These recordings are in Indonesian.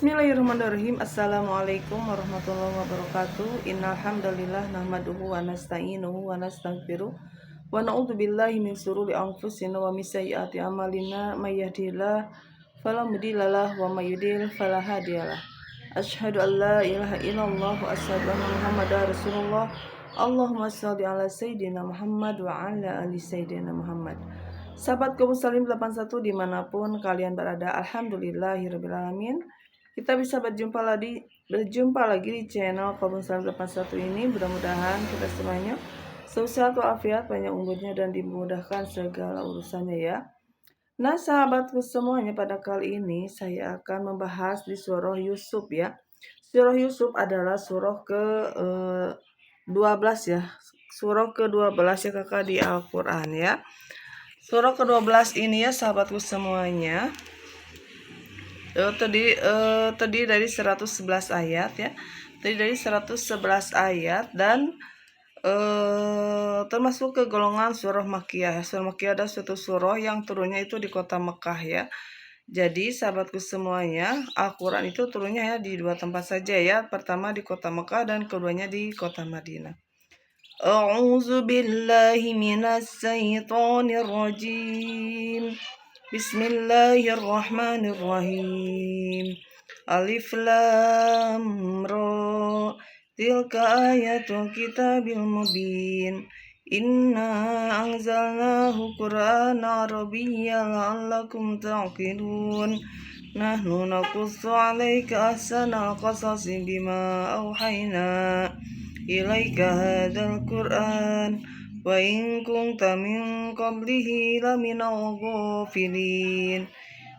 Bismillahirrahmanirrahim. Assalamualaikum warahmatullahi wabarakatuh. Innal hamdalillah nahmaduhu wa nasta'inuhu wa nastaghfiruh wa na'udzubillahi min shururi anfusina wa min sayyiati a'malina may yahdihillahu fala mudhillalah wa may yudhlil fala hadiyalah. Asyhadu an la ilaha illallah wa asyhadu anna Muhammadar Rasulullah. Allahumma shalli ala sayyidina Muhammad wa ala ali sayyidina Muhammad. Sahabat kaum muslim 81 dimanapun kalian berada, alhamdulillahirabbil alamin. Kita bisa berjumpa lagi di channel kaum muslim 81 ini. Mudah-mudahan kita semuanya sehat walafiat, banyak umurnya dan dimudahkan segala urusannya ya. Nah sahabatku semuanya, pada kali ini saya akan membahas di surah Yusuf ya. Surah Yusuf adalah surah ke 12 ya. Surah ke-12 ya kakak di Al-Quran ya. Surah ke-12 ini ya sahabatku semuanya terdiri dari 111 ayat ya. Terdiri dari 111 ayat dan termasuk ke golongan surah Makkiyah. Surah Makkiyah adalah suatu surah yang turunnya itu di kota Mekah ya. Jadi sahabatku semuanya, Al-Quran itu turunnya ya di dua tempat saja ya. Pertama di kota Mekah dan keduanya di kota Madinah. A'udzu billahi minas syaitonir rajim. Bismillahirrahmanirrahim. Alif lam ra. Tilka ayatul kitabil mubin. Inna anzalnahu Qur'anan Arabiyyan la'allakum ta'qilun. Nahnu naqussu 'alaika ahsanal qasasi bima auhayna ilaika hadzal Qur'an wa in kunta min qablihi laminal ghafilin.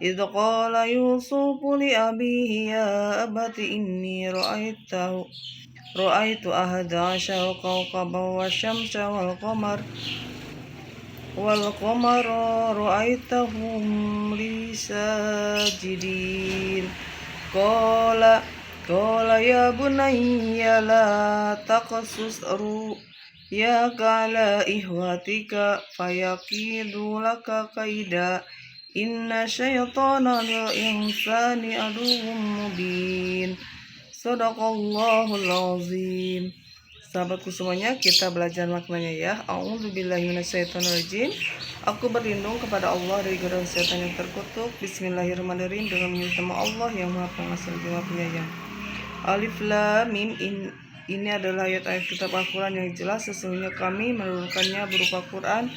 Idh qala Yusufu li abihi ya abati inni ra'aitu ahada asyara kawkaban wasyamsa wal qamara ra'aitahum li sajidin. Qala ya bunayya la taqsus ru'yaka ala ihwatika fayakidu laka kaida. Inna syaitana lil insani aduwwum mubin. Shadaqallahul azim. Sahabatku semuanya, kita belajar maknanya ya. A'udzubillahi minasyaitonirrajim. Aku berlindung kepada Allah dari godaan setan yang terkutuk. Bismillahirrahmanirrahim. Dengan menyebut nama Allah yang Maha Pengasih lagi Maha Penyayang. Alif lam mim. Ini adalah ayat-ayat kitab Al-Quran yang jelas. Sesungguhnya kami menurunkannya berupa Quran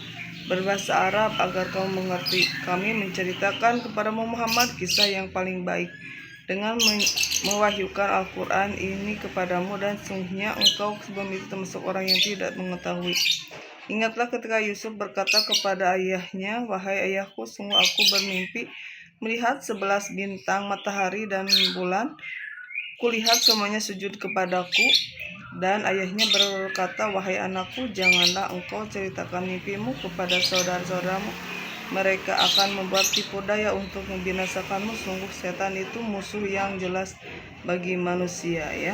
berbahasa Arab agar kamu mengerti. Kami menceritakan kepadamu Muhammad kisah yang paling baik dengan mewahyukan Al-Quran ini kepadamu, dan sungguhnya engkau sebelum itu termasuk orang yang tidak mengetahui. Ingatlah ketika Yusuf berkata kepada ayahnya, wahai ayahku, sungguh aku bermimpi melihat 11 bintang, matahari dan bulan. Kulihat semuanya sujud kepadaku. Dan ayahnya berkata, wahai anakku, janganlah engkau ceritakan mimpimu kepada saudara-saudaramu. Mereka akan membuat tipu daya untuk membinasakanmu. Sungguh setan itu musuh yang jelas bagi manusia ya.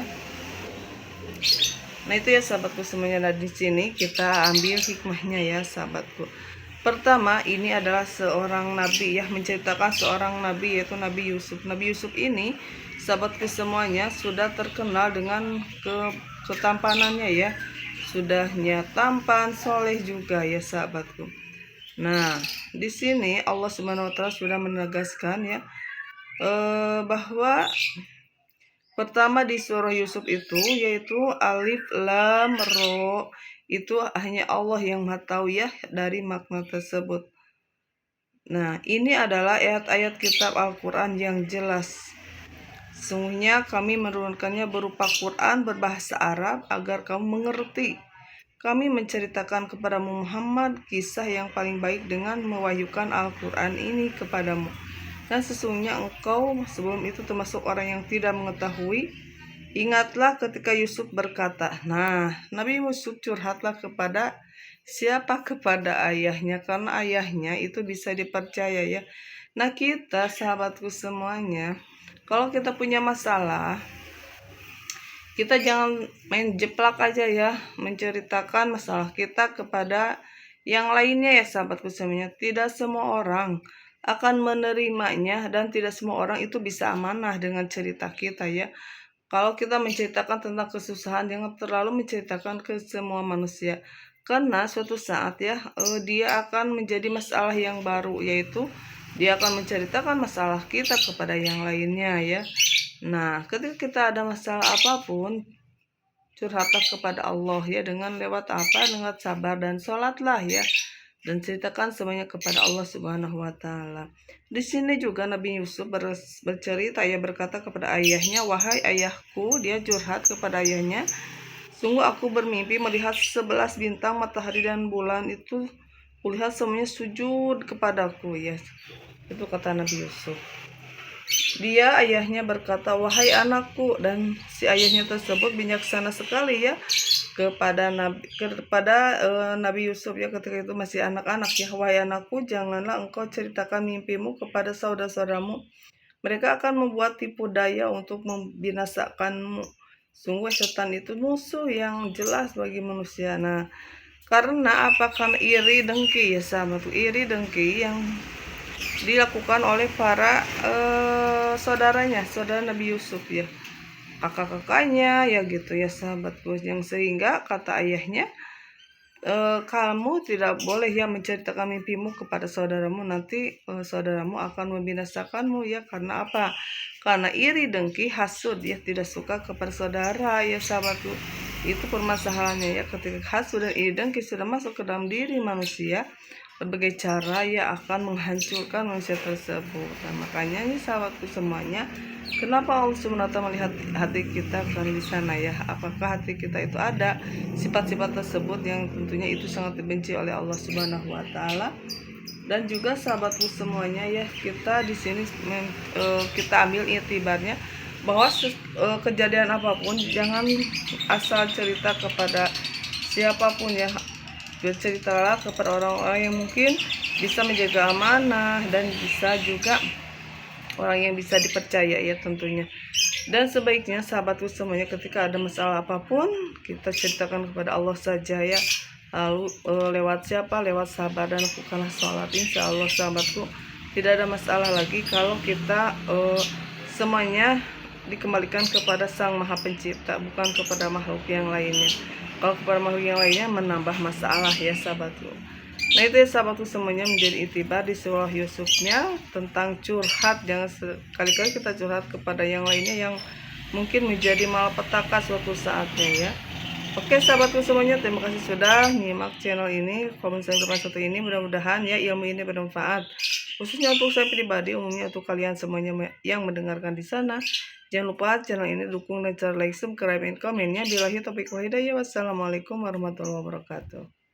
Nah itu ya sahabatku semuanya. Nah di sini kita ambil hikmahnya ya sahabatku. Pertama, ini adalah seorang nabi ya, menceritakan seorang nabi yaitu Nabi Yusuf. Nabi Yusuf ini sahabatku semuanya sudah terkenal dengan ketampanannya ya. Sudahnya tampan, soleh juga ya sahabatku. Nah, di sini Allah Subhanahu wa taala sudah menegaskan ya bahwa pertama di surah Yusuf itu yaitu alif lam ra, itu hanya Allah yang Maha tahu ya dari makna tersebut. Nah, ini adalah ayat-ayat kitab Al-Quran yang jelas. Sungguhnya kami menurunkannya berupa Quran berbahasa Arab agar kamu mengerti. Kami menceritakan kepadamu Muhammad kisah yang paling baik dengan mewahyukan Al-Quran ini kepadamu. Dan sesungguhnya engkau sebelum itu termasuk orang yang tidak mengetahui. Ingatlah ketika Yusuf berkata. Nah, Nabi Yusuf curhatlah kepada siapa? Kepada ayahnya, karena ayahnya itu bisa dipercaya ya. Nah kita sahabatku semuanya, kalau kita punya masalah, kita jangan main jeplak aja ya, menceritakan masalah kita kepada yang lainnya ya sahabatku semuanya. Tidak semua orang akan menerimanya, dan tidak semua orang itu bisa amanah dengan cerita kita ya. Kalau kita menceritakan tentang kesusahan, jangan terlalu menceritakan ke semua manusia. Karena suatu saat ya, dia akan menjadi masalah yang baru, yaitu dia akan menceritakan masalah kita kepada yang lainnya ya. Nah, ketika kita ada masalah apapun, curhatlah kepada Allah ya, dengan lewat apa? Dengan sabar dan sholatlah ya. Dan ceritakan semuanya kepada Allah Subhanahu wa taala. Di sini juga Nabi Yusuf bercerita ya, berkata kepada ayahnya, "Wahai ayahku," dia curhat kepada ayahnya, "sungguh aku bermimpi melihat 11 bintang, matahari dan bulan itu kulihat semuanya sujud kepadaku," ya. Itu kata Nabi Yusuf. Dia ayahnya berkata, "Wahai anakku," dan si ayahnya tersebut bijaksana sekali ya kepada Nabi Yusuf ya, ketika itu masih anak-anak ya. "Wahai anakku, janganlah engkau ceritakan mimpimu kepada saudara-saudaramu. Mereka akan membuat tipu daya untuk membinasakanmu. Sungguh setan itu musuh yang jelas bagi manusia." Nah, karena apa? Karena iri dengki ya sahabat, iri dengki yang dilakukan oleh para saudaranya, saudara Nabi Yusuf ya, kakak-kakaknya ya gitu ya sahabatku, yang sehingga kata ayahnya, "Kamu tidak boleh ya menceritakan mimpimu kepada saudaramu, nanti saudaramu akan membinasakanmu ya." Karena apa? Karena iri dengki, hasud ya, tidak suka kepada saudara ya sahabatku. Itu permasalahannya ya, ketika hasud dan iri dengki sudah masuk ke dalam diri manusia, berbagai cara ya akan menghancurkan manusia tersebut. Nah, makanya nih sahabatku semuanya, kenapa Allah SWT melihat hati kita kan di sana ya? Apakah hati kita itu ada sifat-sifat tersebut yang tentunya itu sangat dibenci oleh Allah Subhanahu wa taala? Dan juga sahabatku semuanya ya, kita di sini kita ambil itibarnya bahwa kejadian apapun jangan asal cerita kepada siapapun ya. Berceritalah kepada orang-orang yang mungkin bisa menjaga amanah dan bisa juga orang yang bisa dipercaya ya tentunya. Dan sebaiknya sahabatku semuanya, ketika ada masalah apapun kita ceritakan kepada Allah saja ya. Lalu lewat siapa? Lewat sabar dan lakukanlah sholat. Insya Allah sahabatku, tidak ada masalah lagi kalau kita semuanya dikembalikan kepada Sang Maha Pencipta, bukan kepada makhluk yang lainnya. Kalau kepada makhluk yang lainnya menambah masalah ya sahabatku. Nah itu ya sahabatku semuanya, menjadi itibar di surah Yusufnya tentang curhat. Jangan sekali-kali kita curhat kepada yang lainnya yang mungkin menjadi malapetaka suatu saatnya ya. Oke sahabatku semuanya, terima kasih sudah nyimak channel ini. Kalau misalnya satu ini, mudah-mudahan ya ilmu ini bermanfaat, khususnya untuk saya pribadi, umumnya untuk kalian semuanya yang mendengarkan di sana. Jangan lupa channel ini dukung dan share, like, subscribe, dan komennya. Billahi taufiq wal hidayah. Wassalamualaikum warahmatullahi wabarakatuh.